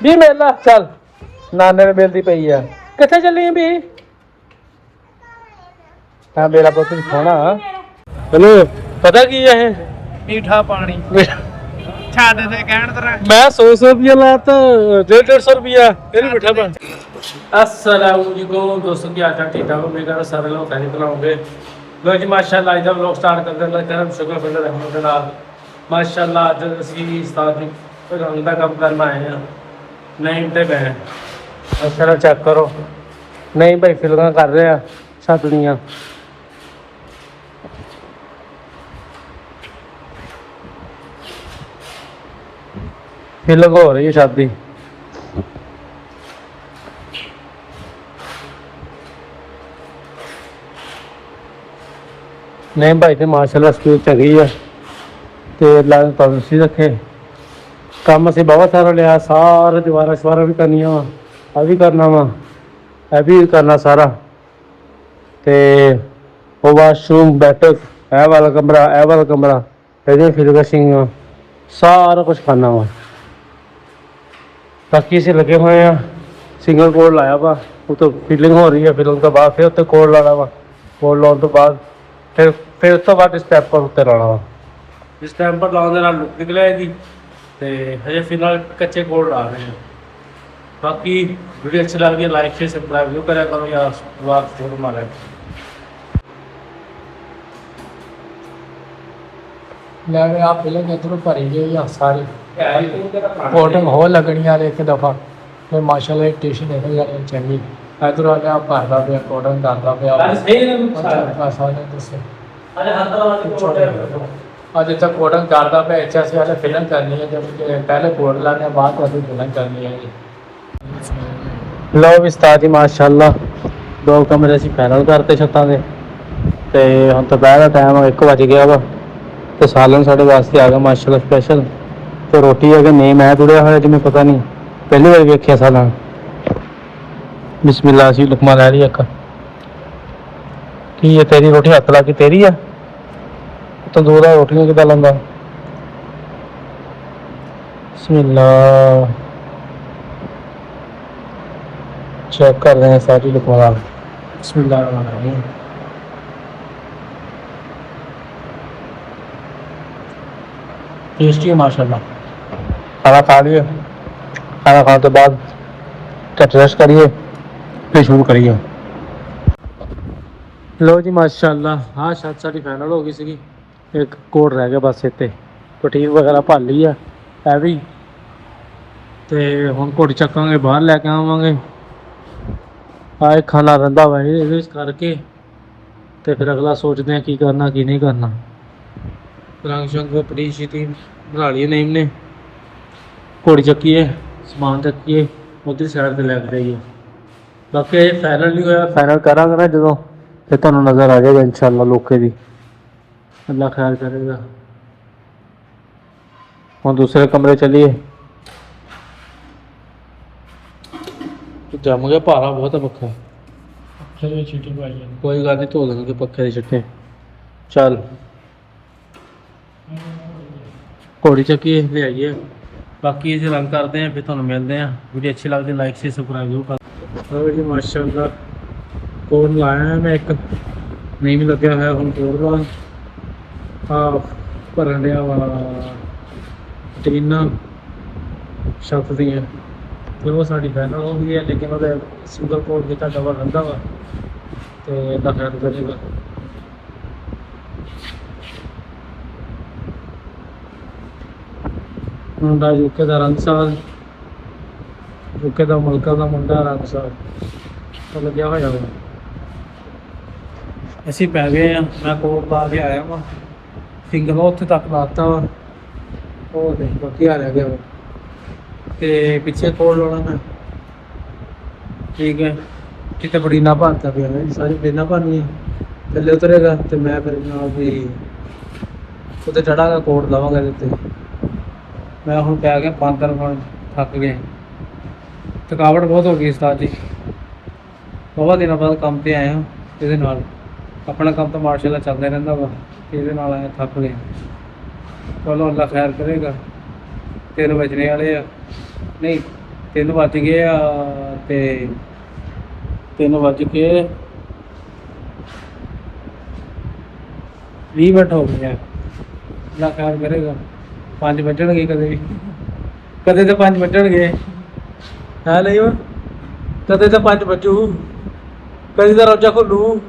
ਵੀ ਮੇਲਾ ਚੱਲ ਨਾਨੇ ਨੇ ਮਿਲਦੀ ਪਈ ਆ ਕਿੱਥੇ ਚੱਲੀ ਵੀ ਹਾਂ ਮੇਰਾ ਪੁੱਤ ਖਾਣਾ ਹੈਲੋ ਪਤਾ ਕੀ ਹੈ ਇਹ ਮੀਠਾ ਪਾਣੀ ਛੱਡ ਦੇ ਕਹਿਣ ਤੇਰਾ ਮੈਂ 100 ਰੁਪਇਆ ਲਾਤਾ 150 ਰੁਪਇਆ ਇਹਨੂੰ ਮਿੱਠਾ ਪਾ अस्सलामुअलैकुम दोस्तों की आज ठीक ठाक उम्मीद कर सारे लोग खैरियत में होंगे लो जी माशाल्लाह आज हम लोग स्टार्ट करते हैं करम शुक्र फिर रहमत के नाल माशाल्लाह आज ਅਸੀਂ ਉਸਤਾਦ ਦੀ ਰੰਗ ਦਾ ਕੰਮ ਕਰਨ ਆਏ ਆ ਨਹੀਂ ਤੇ ਮੈਂ ਅਸਲ ਚੈੱਕ ਕਰੋ ਨਹੀਂ ਭਾਈ ਫਿਲਮਾਂ ਕਰ ਰਹੇ ਆ ਛੱਤ ਦੀਆਂ ਫਿਲਮ ਹੋ ਰਹੀ ਹੈ ਛੱਤ ਦੀ नहीं भाई तो माशाल्लाह स्पीड चंगी है तो अल्लाह ने तंदुरुस्ती रखे काम असी बहुत सारा लिया सारे दीवारा शवारा भी करनी वा आ भी करना वा यह भी करना सारा तो वो वाशरूम बैठक ए वाला कमरा ये फिलशिंग सारा कुछ करना वा बाकी असी लगे हुए हैं सिंगल कोड लाया वा वो तो फिलिंग हो रही है फिलिंग तो बाद फिर उत्ते कोड लाना वा कोड लाने तो बाद फिर उस तो बाद स्टैंपर उत्ते लाना वा स्टैंपर लाने के नाल लुक निकल आएगी तो हजे फिलहाल कच्चे कोड ला रहे हैं बाकी वीडियो अच्छी लग रही है लाइक शेयर सब्सक्राइब जरूर करा करो या वाक जरूर मारे ਲੈ ਆ ਫਿਲਮ ਇਧਰੋਂ ਭਰੀ ਗਈ ਆ ਸਾਰੀ ਕੋਟਿੰਗ ਹੋ ਲੱਗਣੀ ਆ ਇੱਕ ਦਫਾ ਤੇ ਮਾਸ਼ਾਅੱਲਾ ਸਟੇਸ਼ਨ ਇਹ ਜਾਨੀ ਚੰਗੀ ਇਧਰੋਂ ਆ ਗਿਆ ਭਰਦਾ ਪਿਆ ਕੋਟਿੰਗ ਕਰਦਾ ਪਿਆ ਸਾਰੇ ਦੱਸੇ ਅੱਜ ਤੱਕ ਕੋਟਿੰਗ ਕਰਦਾ ਪਿਆ ਇੱਥੇ ਅਸੀਂ ਹਾਲੇ ਫਿਲਮ ਕਰਨੀ ਹੈ ਜਦ ਪਹਿਲੇ ਕੋਡ ਲਾਣੇ ਬਾਅਦ ਅਸੀਂ ਫਿਲਮ ਕਰਨੀ ਹੈ ਜੀ लो उस्ताद जी माशाल्लाह दो कमरे असीं फाइनल करते छत्तां दे ते हुण दोपहर दा टाइम 1 बज गया वा तो सालन साढ़े वास्ते आ गया माशाल्लाह स्पैशल तो रोटी है कि नहीं मैं तुड़िया होया जिन्हें पता नहीं पहली बार वेखिया सालन बिस्मिल्लाह सी लुकमा लै रही एक की ये तेरी रोटी हत्थ ला के तेरी है तंदूर दा रोटियां किदां लांदा बिस्मिल्लाह चेक कर रहे हैं सारी लुकमा बिस्मिल्लाह टेस्टी है माशाल्लाह खाना खा लिए खाना खाने के बाद रेस्ट करिए फिर शुरू करिए लो जी माशाल्लाह हाँ छत साड़ी फाइनल हो गई सी एक कोड रह गया बस इतने पटीर वगैरह भर ली है भी तो हम घोड़ी चक्कांगे बाहर लैके आवांगे आ एक खाना रहा वा ये करके तो फिर अगला सोचते हैं की करना की नहीं करना रंग शंग बड़ी शीती बना ली नेम ने घोड़ी चक्कीए समान चक्कीए उधर साइड पर लैके जाइए बाकी अजे फाइनल नहीं होया फाइनल करांगे ना जो फिर तुहानूं नज़र आ जाएगा इंशाअल्लाह लोके दी अल्लाह खैर करेगा हुण दूसरे कमरे चलिए जम गया भारा बहुत है पक्खा ਛਿੱਟੀ ਪਾਈ कोई गल नहीं धो देंगे पक्खे के छिट्टे चल घोड़ी चक्की ले आइए बाकी इसे रंग करते हैं फिर तुहानूं मिलते हैं वीडियो अच्छी लगती है लाइक शेयर सब्सक्राइब जरूर कर जी माशाअल्लाह कोड लाया है मैं एक नहीं भी लग्या है हुण कोड ला भरन दिया वाला टीना छत दी फिर वो साड़ी फाइनल हो गई है लेकिन वो सिंगल कोड किया डबल रहा वा तो इदा खैर करेगा मुंडा यूके का रंग साल यूके का मुल्का का मुंडा रंग साल तो लग्या होया वा असी पै गए हैं मैं कोड ला के आया वा फिंगर उत्थे तक लाता वा वो देख बाकी आ रह गया वा ਤੇ ਪਿੱਛੇ ਕੋਲ ਲਾਉਣਾ ਮੈਂ ਠੀਕ ਹੈ ਕਿਤੇ ਬੜੀਨਾ ਭਰਤਾ ਪਿਆ ਮੈਂ ਸਾਰੀ ਬੜੀਨਾ ਭਰਨੀ ਥੱਲੇ ਉਤਰੇਗਾ ਤੇ ਮੈਂ ਫਿਰ ਨਾਲ ਵੀ ਉੱਤੇ ਚੜਾਂਗਾ ਕੋਡ ਲਾਵਾਂਗਾ ਇਹਦੇ ਉੱਤੇ ਮੈਂ ਹੁਣ ਪੈ ਗਿਆ ਬਾਂਦਰ ਹੁਣ ਥੱਕ ਗਏ ਥਕਾਵਟ ਬਹੁਤ ਹੋ ਗਈ ਉਸਤਾਦ ਜੀ ਬਹੁਤ ਦਿਨਾਂ ਬਾਅਦ ਕੰਮ ਤੇ ਆਏ ਹਾਂ ਇਹਦੇ ਨਾਲ अपना काम तो माशाल्लाह चलता रहता वा ये आए थक गए। चलो अल्लाह खैर करेगा। 3 बजने वाले नहीं 3 ਵੱਜ ਗਏ ਆ ਤੇ 3 ਵੱਜ ਕੇ 20 ਮਿੰਟ ਹੋ ਗਏ ਆ। ਅੱਲਾ ਖੈਰ ਕਰੇਗਾ, 5 ਵੱਜਣਗੇ ਕਦੇ ਵੀ, ਕਦੇ ਤਾਂ 5 ਵੱਜਣਗੇ ਹੈ ਨਹੀਂ ਵਾ, ਕਦੇ ਤਾਂ 5 ਵੱਜੂ, ਕਦੇ ਤਾਂ ਰੋਜਾ ਖੋਲੂ।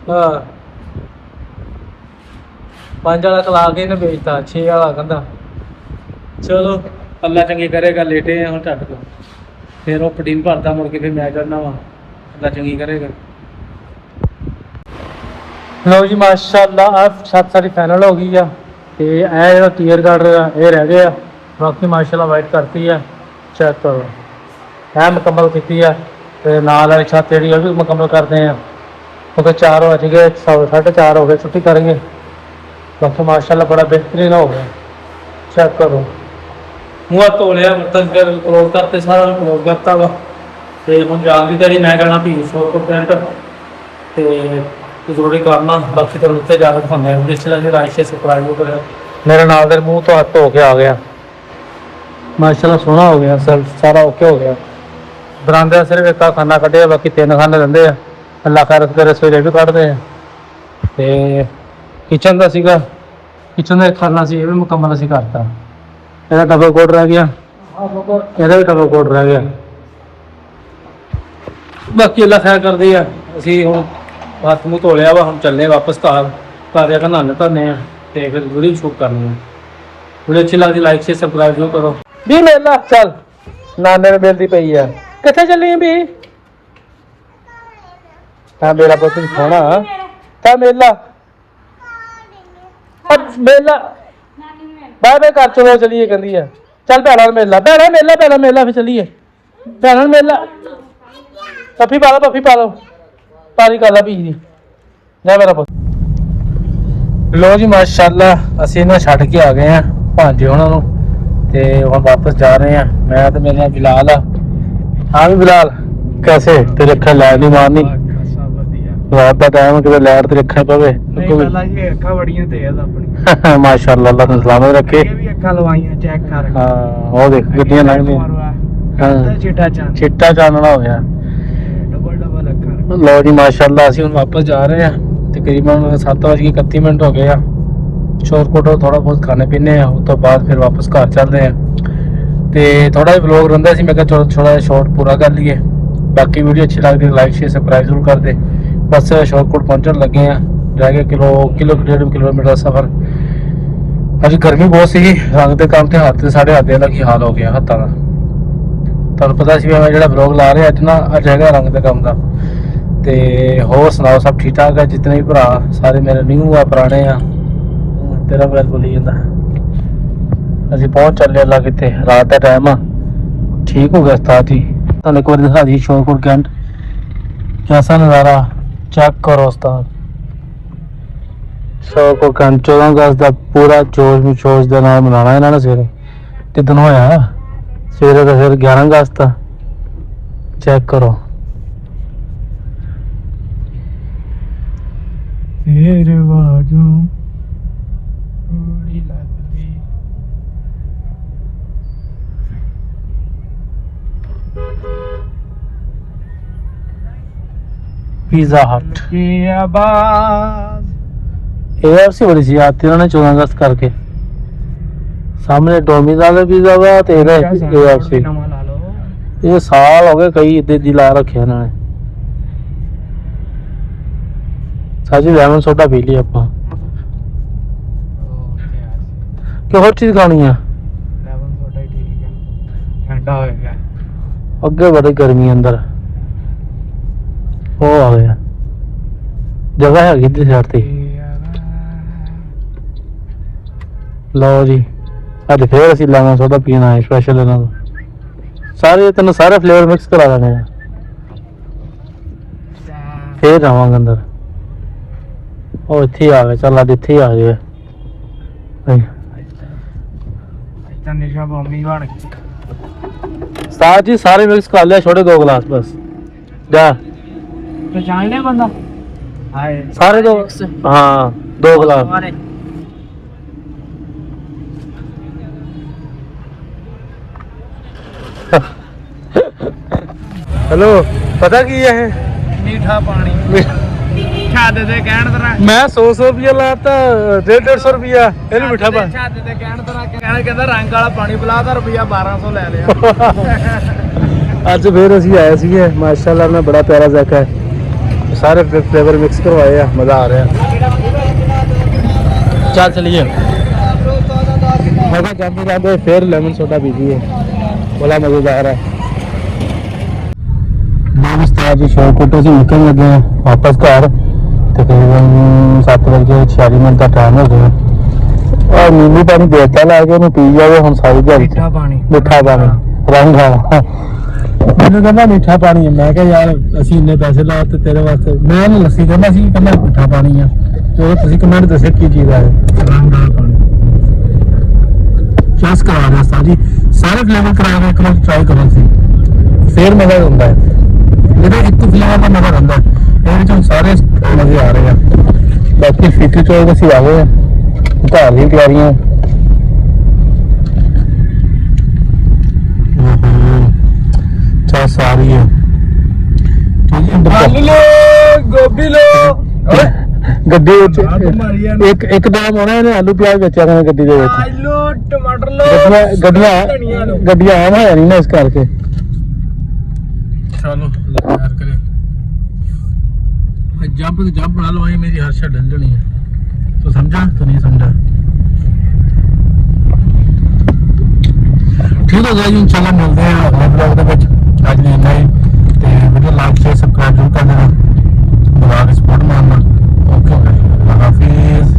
ਹਾਂ 5 ਵਾਲਾ ਖਲਾ ਕੇ ਇਹਨੇ ਵੇਚਤਾ, 6 ਵਾਲਾ ਕਹਿੰਦਾ। ਚਲੋ ਅੱਲਾ ਚੰਗੀ ਕਰੇਗਾ, ਲੇਟੇ ਆ ਹੁਣ ਝੱਟ ਤੋਂ, ਫਿਰ ਉਹ ਪਟੀਨ ਭਰਦਾ ਮੁੜ ਕੇ, ਫਿਰ ਮੈਂ ਕਰਨਾ ਵਾ, ਅੱਲਾ ਚੰਗੀ ਕਰੇਗਾ। ਲਓ ਜੀ ਮਾਸ਼ਾਅੱਲਾ ਆ ਛੱਤ ਸਾਡੀ ਫਾਈਨਲ ਹੋ ਗਈ ਆ ਤੇ ਇਹ ਜਿਹੜਾ ਟੀਅਰ ਗਾਰਡ ਇਹ ਰਹਿ ਗਏ ਆ, ਬਾਕੀ ਮਾਸ਼ਾਅੱਲਾ ਵਾਈਟ ਕਰਤੀ ਆ। ਚੈੱਕ ਕਰੋ ਇਹ ਮੁਕੰਮਲ ਕੀਤੀ ਆ ਤੇ ਨਾਲ ਵਾਲੀ ਛੱਤ ਜਿਹੜੀ ਉਹ ਵੀ ਮੁਕੰਮਲ ਕਰਦੇ ਆ ਕਿਉਂਕਿ 4 ਵੱਜ ਗਏ, 4:30 ਹੋ ਗਏ, ਛੁੱਟੀ ਕਰਾਂਗੇ। ਬਾਕੀ ਮਾਸ਼ਾਅੱਲਾ ਬੜਾ बेहतरीन हो गया। चेक करो मुँह धो लिया, बर्तन फिर क्लोज करते, सारा क्लोज करता वा ते हुण जान दी तैयारी, मैं कहना भी 100% ते जरूरी करना। बाकी तो उत्ते जाके दिखाने जिस तरह लाइक शेयर सब्सक्राइब करें। मेरे नाल दे मुँह तो हाथ धो के आ गया, माशाअल्लाह सोहना हो गया, सब सारा ओके हो गया। बरांदे सिर्फ एक खाना कढ़े, बाकी 3 खाने रहिंदे आ, अल्लाह खैर करे सवेरे भी कढ़दे आ। ते किचन का सीगा, किचन का एक खाना सी, ये भी मुकम्मल असीं करता। ਇਹਦਾ ਡਬਲ ਕੋਟ ਰਹਿ ਗਿਆ, ਇਹਦਾ ਵੀ ਡਬਲ ਕੋਟ ਰਹਿ ਗਿਆ। ਬਾਕੀ ਅੱਲਾ ਖੈਰ ਕਰਦੇ ਆ। ਅਸੀਂ ਹੁਣ ਹੱਥ ਮੂੰਹ ਧੋ ਲਿਆ ਵਾ, ਹੁਣ ਚੱਲੇ ਵਾਪਸ ਘਰ ਜਾ ਕੇ ਨਹਾਉਣੇ ਧੋਣੇ ਆ ਤੇ ਫਿਰ ਵੀਡੀਓ ਸ਼ੂਟ ਕਰਨੀ ਆ। ਵੀਡੀਓ ਅੱਛੀ ਲੱਗਦੀ ਲਾਈਕ ਸ਼ੇਅਰ ਸਬਸਕ੍ਰਾਈਬ ਜ਼ਰੂਰ ਕਰੋ। ਵੀ ਮੇਲਾ ਚੱਲ ਨਾਨੇ ਨੇ ਮਿਲਦੀ ਪਈ ਆ, ਕਿੱਥੇ ਚੱਲੀ ਆ ਵੀ? ਤਾਂ ਮੇਰਾ ਪੁੱਤ ਸੋਹਣਾ ਤਾਂ ਮੇਲਾ ਮੇਲਾ ਬਾਏ ਬਾਏ ਕਰ, ਚਲੋ ਚਲੀਏ ਕਹਿੰਦੀ ਆ। ਚੱਲ ਭੈਣਾ ਮੇਲਾ, ਭੈਣਾ ਮੇਲਾ, ਭੈਣਾ ਮੇਲਾ, ਫਿਰ ਚਲੀਏ ਭੈਣਾ ਮੇਲਾ। ਪੱਫੀ ਪਾ ਲਓ, ਪੱਫੀ ਪਾ ਲਓ, ਪਾਰੀ ਕਰ ਲਾ ਪੀ ਦੀ, ਜਾ ਮੇਰਾ ਪੁੱਤ। ਲੋ ਜੀ ਮਾਸ਼ਾਅੱਲਾ ਅਸੀਂ ਇਹਨਾਂ ਛੱਡ ਕੇ ਆ ਗਏ ਆ ਭਾਂਜੇ ਉਹਨਾਂ ਨੂੰ ਤੇ ਹੁਣ ਵਾਪਸ ਜਾ ਰਹੇ ਆ। ਮੈਂ ਤੇ ਮੇਰੇ ਨਾਲ ਬਿਲਾਲ ਆ। ਹਾਂ ਵੀ ਬਿਲਾਲ, कैसे तेरे ਅੱਖਾਂ ਲਾਈਟ ਨਹੀਂ ਮਾਰਨੀ? ਰਾਤ ਦਾ ਟਾਈਮ ਕਿਤੇ ਲਾਈਟ ਤੇ ਰੱਖਣੀ ਪਵੇ। ਨਹੀਂ ਪਹਿਲਾਂ ਇਹ ਅੱਖਾਂ ਬੜੀਆਂ ਤੇਜ਼ ਆਪਣੀ ਮਾਸ਼ਾਅੱਲਾ, ਅੱਲਾ ਤੈਨੂੰ ਸਲਾਮਤ ਰੱਖੇ। ਇਹ ਵੀ ਅੱਖਾਂ ਲਵਾਈਆਂ, ਚੈੱਕ ਕਰ। ਹਾਂ ਉਹ ਦੇਖ ਗੱਡੀਆਂ ਲੰਘਦੀਆਂ, ਹਾਂ ਚਿੱਟਾ ਚਾਨ, ਚਿੱਟਾ ਚਾਨਣਾ ਹੋ ਗਿਆ। ਡਬਲ ਅੱਖਾਂ। ਲਓ ਜੀ ਮਾਸ਼ਾਅੱਲਾ ਅਸੀਂ ਹੁਣ ਵਾਪਸ ਜਾ ਰਹੇ ਆ। ਤਕਰੀਬਨ 7:31 ਹੋ ਗਏ ਆ। ਸ਼ੋਰਟਕਟ ਥੋੜਾ ਬਹੁਤ ਖਾਣੇ ਪੀਣੇ ਆ, ਉਸ ਤੋਂ ਬਾਅਦ ਫਿਰ ਵਾਪਸ ਘਰ ਚੱਲਦੇ ਆ। ਤੇ ਥੋੜਾ ਜਿਹਾ ਵਲੌਗ ਰਹਿੰਦਾ ਸੀ, ਮੈਂ ਕਿਹਾ ਚਲੋ ਥੋੜਾ ਜਿਹਾ ਸ਼ਾਰਟ ਪੂਰਾ ਕਰ ਲਈਏ। ਬਾਕੀ ਵੀਡੀਓ ਅੱਛੀ ਲੱਗਦੀ ਲਾਈਕ ਸ਼ੇਅਰ ਸਬਸਕ੍ਰਾइब ਜ਼ਰੂਰ ਕਰ ਦੇ। बस शॉर्टकट पहुंचने लगे हैं, रह गया किलोमीटर का सफ़र। अज गर्मी बहुत सी, रंग के काम से हाथ साढ़े हाथ का की हाल हो गया हाथों का। तुहानू पता सी मैं जो ब्लॉग ला रहा अज ना, अज है रंग के काम का। तो होर सुनाओ, सब ठीक ठाक है? जितने भी भरा सारे मेरे न्यू आ, पुराने आ। तेरा मोबाइल बोली जाता। असीं पहुँच चले अल्लाह कितने, रात का टाइम आ, ठीक हो गया उस्ताद जी। तुहानू एक बार दिखा दी शॉर्टकट कैंट, कैसा नज़ारा चेक करो उस्ताद। 14 अगस्त का पूरा जोश मशोश के नाल मनाना इन्होंने। सवेरे किदन होया सवेरे तो फिर 11 अगस्त था। चेक करो पिज़्ज़ा हट AFC बड़ी सी आती उन्होंने 14 अगस्त करके। सामने डोमिनोज पिज़्ज़ा वा ते AFC। ये साल हो गए कई इधर दी ला रखे इन्होंने। साजी लेमन सोडा पी लिया ਆਪਾਂ। कि और चीज खानी है? लेमन सोडा ही ठीक है, ठंडा हो गया। अगे बड़ी गर्मी अंदर ਉਹ ਆ ਗਿਆ, ਜਗ੍ਹਾ ਹੈਗੀ ਇੱਧਰ ਸਾਈਡ ਤੇ। ਲਓ ਜੀ ਅੱਜ ਫੇਰ ਅਸੀਂ ਲੈਮਨ ਸੋਡਾ ਪੀਣ ਆਏ ਸਪੈਸ਼ਲ ਇਹਨਾਂ ਦਾ। ਸਾਰੇ ਤੈਨੂੰ ਸਾਰੇ ਫਲੇਵਰ ਮਿਕਸ ਕਰਾ ਦੇਣੇ ਆ, ਫੇਰ ਜਾਵਾਂਗੇ ਅੰਦਰ। ਉਹ ਇੱਥੇ ਆ ਗਏ, ਚੱਲ ਅੱਜ ਇੱਥੇ ਆ ਗਏ। ਤਾਂ ਨਿਸ਼ਾ ਬੰਮੀ ਬਣ ਗਈ। ਸਾਜ ਜੀ ਸਾਰੇ ਮਿਕਸ ਕਰ ਲਿਆ, ਛੋੜੇ 2 ਗਲਾਸ ਬਸ। ਜਾ पहचान ले बंदा हाय सारे 2, हाँ 2 गिलास। हेलो पता की है मीठा पानी छाते दे कहण तरह मैं 100 रुपया लाता 150 रुपया ਇਹਨੂੰ ਮਿੱਠਾ ਪਾ ਛਾਤੇ ਦੇ ਕਹਿਣ ਤਰ੍ਹਾਂ ਕਹਿੰਦਾ ਰੰਗ ਵਾਲਾ ਪਾਣੀ ਪਿਲਾ ਤਾਂ ਰੁਪਿਆ 1200 ਲੈ ਲਿਆ ਅੱਜ ਫੇਰ ਅਸੀਂ ਆਏ ਸੀਗੇ ਮਾਸ਼ਾਅੱਲਾ ਨਾਲ ਬੜਾ ਪਿਆਰਾ ਜ਼ਾਇਕਾ ਹੈ ਸਾਰੇ ਫਲੇਵਰ ਮਿਕਸ ਕਰਵਾਏ ਆ ਮਜ਼ਾ ਆ ਰਿਹਾ ਚੱਲ ਚਲੀਏ मैं जाते जाते फिर लेमन सोडा पीजिए बड़ा मजेदार है जी शौकोटे से निकल लगे हैं वापस घर तकरीबन 7:46 का टाइम हो गया और नींबू पानी देता ला के पी जाए हम सारी दिहाड़ी मीठा पानी रंग वाला मैंने कहना मीठा पानी है मैं क्या यार असं इन्ने पैसे ला ते तेरे वास्ते मैं लस्सी कहना सी कहना मीठा पानी है तो तुम कमेंट दसो की चीज़ है रंग वाला पानी चॉइस करा रहा था जी सारे फ्लेवर करा रहे एक बार ट्राई करो सी फिर मजा आता है जेह्ड़ा एक फ्लेवर का मजा आता है ये सारे मजे आ रहे हैं बाकी फीकी चौल ਅਸੀਂ ਆ ਗਏ ਘਰ ਦੀ ਤਿਆਰੀਆਂ ਚਾਹ ਸਾਰੀ ਹੈ ਆਲੂ ਲੋ ਗੋਭੀ ਲੋ ਗੱਡੀ ਵਿੱਚ ਇੱਕ ਦਾਮ ਹੋਣਾ ਇਹਨੇ ਆਲੂ ਪਿਆਜ਼ ਵੇਚਿਆ ਕਰਨਾ ਗੱਡੀ ਦੇ ਵਿੱਚ ਆਲੂ ਟਮਾਟਰ ਲੋ ਗੱਡੀਆਂ ਆਮ ਹੈ ਨਹੀਂ ਨਾ ਇਸ ਕਰਕੇ चलो यार करे जंप तो जंप बना लो वही मेरी हर्षा डल जनी है तो समझा तो नहीं समझा ठीक है गाइस इंशाल्लाह मिलते हैं अगले ब्लॉग ਦੇ ਵਿੱਚ ਅੱਜ ਲਈ ਇੰਨਾ ਹੀ ਤੇ ਵੀਡੀਓ ਲਾਈਕ ਸ਼ੇਅਰ ਸਬਸਕ੍ਰਾਈਬ ਜ਼ਰੂਰ ਕਰ ਦੇਣਾ ਬਲੌਗ ਸਪੋਰਟ ਮਾਰਨਾ ਓਕੇ ਹਾਫਿਜ਼